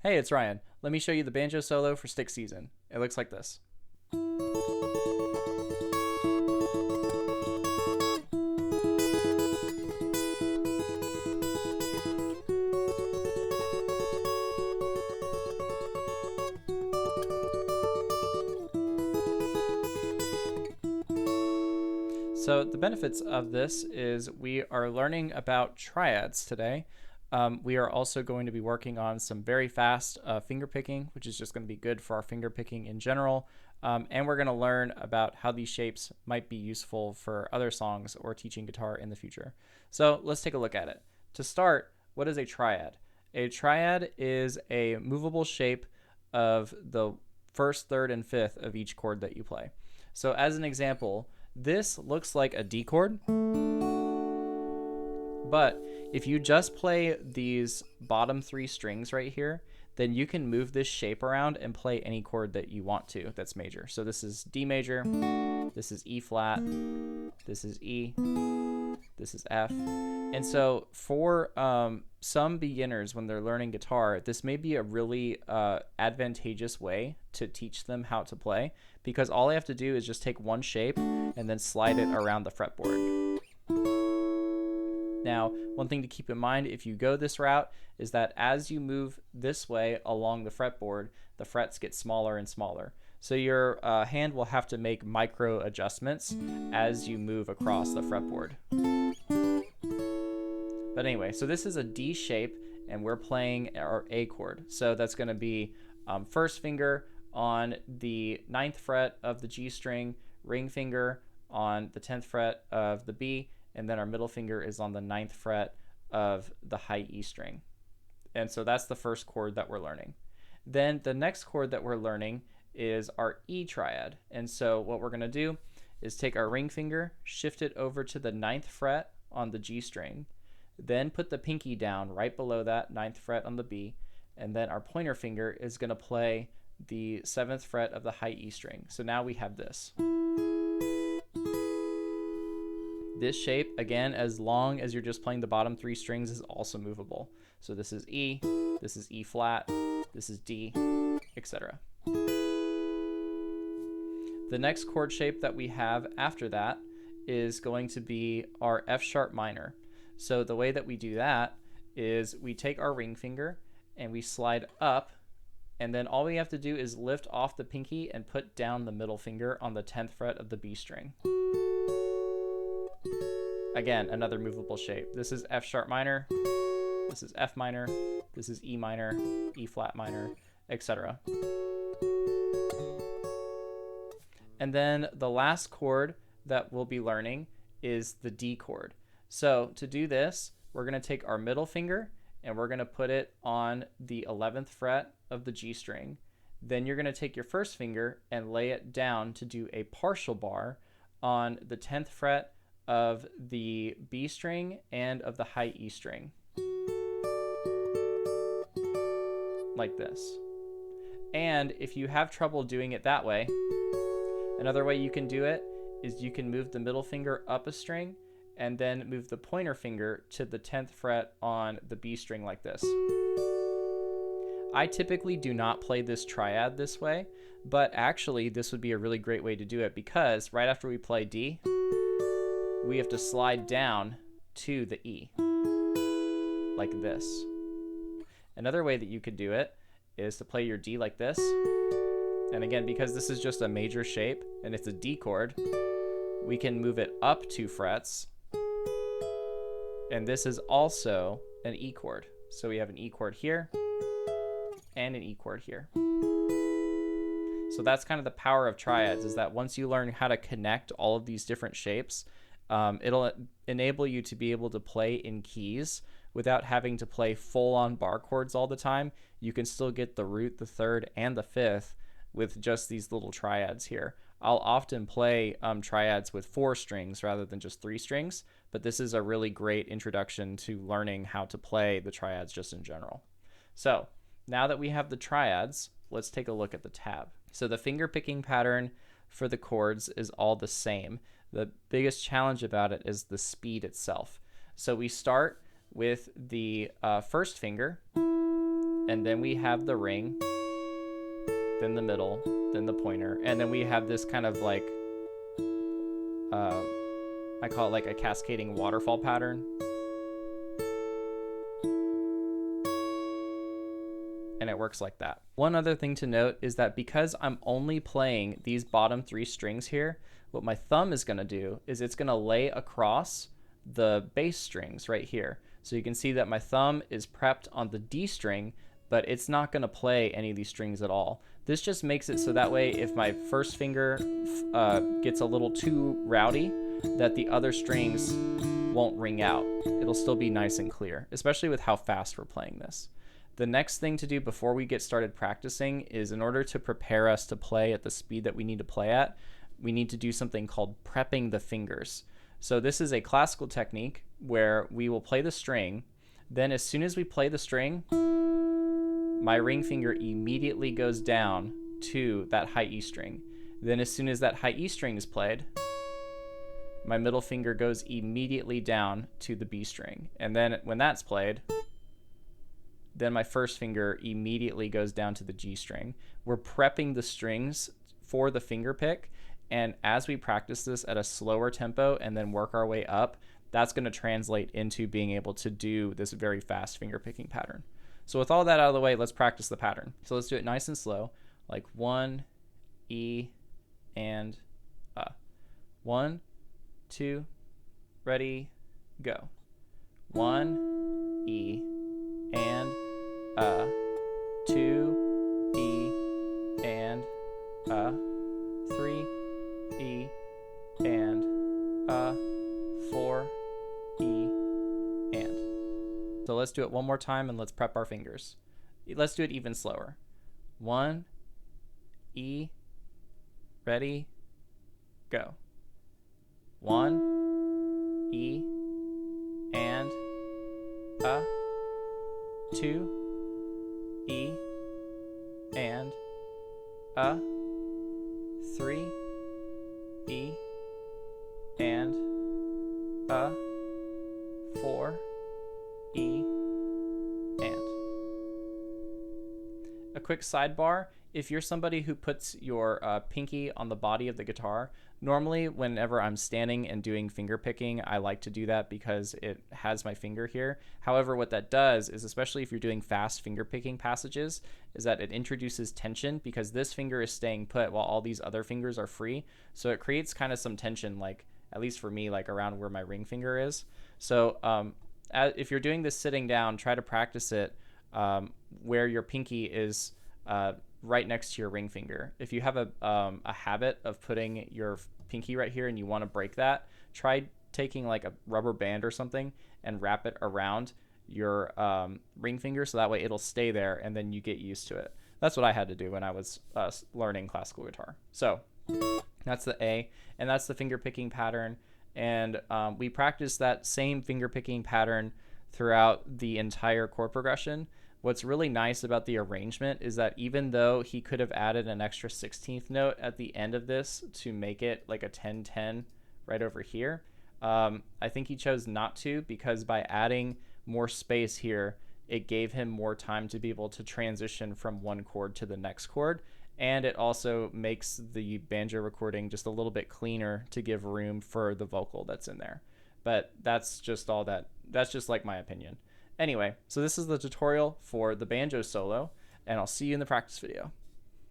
Hey, it's Ryan. Let me show you the banjo solo for stick season. It looks like this. So the benefits of this is we are learning about triads today. We are also going to be working on some very fast finger picking, which is just going to be good for our finger picking in general. And we're going to learn about how these shapes might be useful for other songs or teaching guitar in the future. So let's take a look at it. To start, what is a triad? A triad is a movable shape of the first, third, and fifth of each chord that you play. So as an example, this looks like a D chord, but if you just play these bottom three strings right here, then you can move this shape around and play any chord that you want to that's major. So this is D major, this is E flat, this is E, this is F. And so for some beginners, when they're learning guitar, this may be a really advantageous way to teach them how to play, because all they have to do is just take one shape and then slide it around the fretboard. Now, one thing to keep in mind if you go this route is that as you move this way along the fretboard, the frets get smaller and smaller. So your hand will have to make micro adjustments as you move across the fretboard. But anyway, so this is a D shape and we're playing our A chord. So that's going to be first finger on the 9th fret of the G string, ring finger on the 10th fret of the B, and then our middle finger is on the 9th fret of the high E string. And so that's the first chord that we're learning. Then the next chord that we're learning is our E triad. And so what we're going to do is take our ring finger, shift it over to the 9th fret on the G string, then put the pinky down right below that 9th fret on the B, and then our pointer finger is going to play the 7th fret of the high E string. So now we have this. This shape, again, as long as you're just playing the bottom three strings, is also movable. So this is E, this is E flat, this is D, etc. The next chord shape that we have after that is going to be our F sharp minor. So the way that we do that is we take our ring finger and we slide up, and then all we have to do is lift off the pinky and put down the middle finger on the 10th fret of the B string. Again, another movable shape. This is F sharp minor, this is F minor, this is E minor, E flat minor, etc. And then the last chord that we'll be learning is the D chord. So to do this, we're going to take our middle finger and we're going to put it on the 11th fret of the G string. Then you're going to take your first finger and lay it down to do a partial bar on the 10th fret of the B string and of the high E string. Like this. And if you have trouble doing it that way, another way you can do it is you can move the middle finger up a string and then move the pointer finger to the 10th fret on the B string like this. I typically do not play this triad this way, but actually this would be a really great way to do it, because right after we play D, we have to slide down to the E, like this. Another way that you could do it is to play your D like this. And again, because this is just a major shape and it's a D chord, we can move it up 2 frets. And this is also an E chord. So we have an E chord here and an E chord here. So that's kind of the power of triads, is that once you learn how to connect all of these different shapes, it'll enable you to be able to play in keys without having to play full-on bar chords all the time. You can still get the root, the third, and the fifth with just these little triads here. I'll often play triads with 4 strings rather than just 3 strings, but this is a really great introduction to learning how to play the triads just in general. So now that we have the triads, let's take a look at the tab. So the finger picking pattern for the chords is all the same. The biggest challenge about it is the speed itself. So we start with the first finger, and then we have the ring, then the middle, then the pointer, and then we have this kind of like, I call it like a cascading waterfall pattern. And it works like that. One other thing to note is that because I'm only playing these bottom 3 strings here, what my thumb is going to do is it's going to lay across the bass strings right here. So you can see that my thumb is prepped on the D string, but it's not going to play any of these strings at all. This just makes it so that way if my first finger gets a little too rowdy, that the other strings won't ring out. It'll still be nice and clear, especially with how fast we're playing this. The next thing to do before we get started practicing is, in order to prepare us to play at the speed that we need to play at, we need to do something called prepping the fingers. So this is a classical technique where we will play the string, then as soon as we play the string, my ring finger immediately goes down to that high E string. Then as soon as that high E string is played, my middle finger goes immediately down to the B string. And then when that's played, then my first finger immediately goes down to the G string. We're prepping the strings for the finger pick, and as we practice this at a slower tempo and then work our way up, that's going to translate into being able to do this very fast finger picking pattern. So with all that out of the way, let's practice the pattern. So let's do it nice and slow, like 1, E, and 1, 2, ready, go. 1, E, and 2, E, and 3, E, and 4, E, and. So let's do it one more time and let's prep our fingers. Let's do it even slower. 1, E, ready, go. 1, E, and 2, E, and 3, E, and 4, E, and. A quick sidebar: if you're somebody who puts your pinky on the body of the guitar, normally whenever I'm standing and doing finger picking, I like to do that because it has my finger here. However, what that does is, especially if you're doing fast finger picking passages, is that it introduces tension because this finger is staying put while all these other fingers are free. So it creates kind of some tension, like, at least for me, like around where my ring finger is. So if you're doing this sitting down, try to practice it where your pinky is right next to your ring finger. If you have a habit of putting your pinky right here and you want to break that, try taking like a rubber band or something and wrap it around your ring finger so that way it'll stay there and then you get used to it. That's what I had to do when I was learning classical guitar. So that's the A, and that's the finger picking pattern. And we practice that same finger picking pattern throughout the entire chord progression. What's really nice about the arrangement is that even though he could have added an extra 16th note at the end of this to make it like a 10-10 right over here, I think he chose not to, because by adding more space here, it gave him more time to be able to transition from one chord to the next chord. And it also makes the banjo recording just a little bit cleaner to give room for the vocal that's in there. But that's just like my opinion. Anyway, so this is the tutorial for the banjo solo, and I'll see you in the practice video.